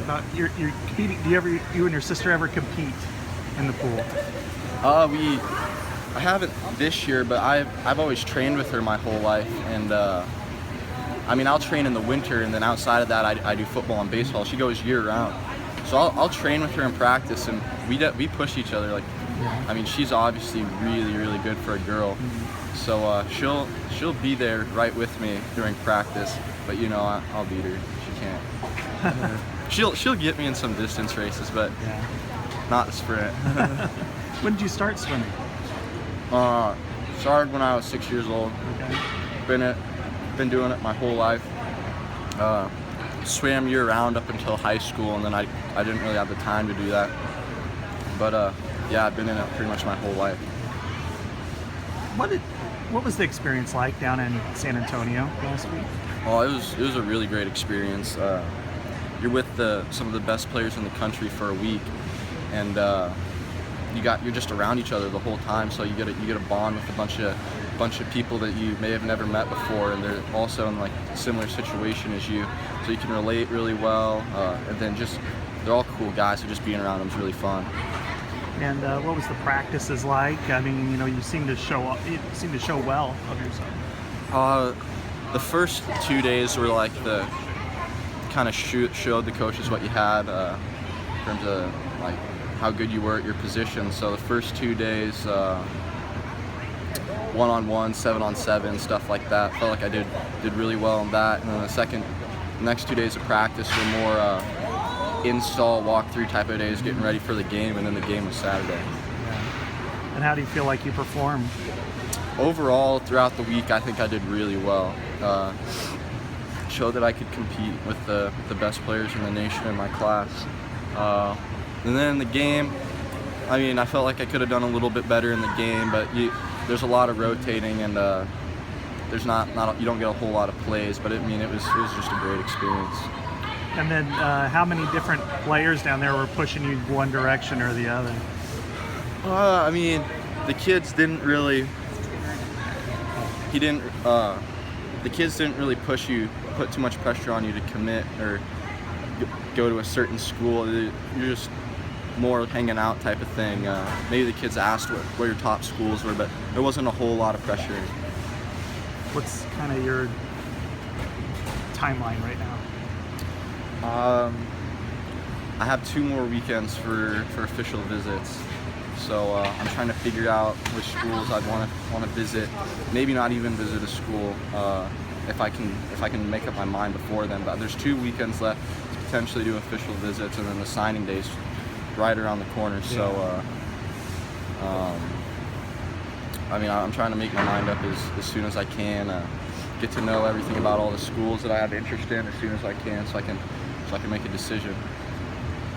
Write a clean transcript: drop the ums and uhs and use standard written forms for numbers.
about your competing. Do you and your sister ever compete in the pool? I haven't this year, but I've always trained with her my whole life, and I mean, I'll train in the winter, and then outside of that, I do football and baseball. She goes year round, so I'll train with her in practice, and we push each other. Like, I mean, she's obviously really good for a girl, so she'll be there right with me during practice. But you know, I'll beat her. She can't. She'll get me in some distance races, but not the sprint. When did you start swimming? Started when I was 6 years old. Okay. Been doing it my whole life. Swam year round up until high school, and then I didn't really have the time to do that. But yeah, I've been in it pretty much my whole life. What was the experience like down in San Antonio last week? Oh, it was a really great experience. You're with some of the best players in the country for a week, and you're just around each other the whole time. So you get a bond with a bunch of people that you may have never met before, and they're also in like a similar situation as you, so you can relate really well. And then they're all cool guys, so just being around them is really fun. And what was the practices like? I mean, you know, you seem to show well of yourself. The first 2 days were like the kind of showed the coaches what you had in terms of like how good you were at your position. So the first 2 days, 1-on-1, 7-on-7, stuff like that. Felt like I did really well on that. And then next 2 days of practice were more install, walkthrough type of days, getting ready for the game, and then the game was Saturday. Yeah. And how do you feel like you performed? Overall, throughout the week, I think I did really well. Showed that I could compete with the best players in the nation in my class. And then in the game, I mean, I felt like I could have done a little bit better in the game, but there's a lot of rotating, and there's you don't get a whole lot of plays. But it was just a great experience. And then how many different players down there were pushing you one direction or the other? I mean, the kids didn't really. The kids didn't really put too much pressure on you to commit or go to a certain school. You're just more hanging out type of thing. Maybe the kids asked where your top schools were, but there wasn't a whole lot of pressure. What's kind of your timeline right now? I have 2 more weekends for official visits, so I'm trying to figure out which schools I'd want to visit. Maybe not even visit a school if I can make up my mind before then. But there's 2 weekends left to potentially do official visits, and then the signing day's right around the corner. So I mean, I'm trying to make my mind up as soon as I can. Get to know everything about all the schools that I have interest in as soon as I can, so I can make a decision.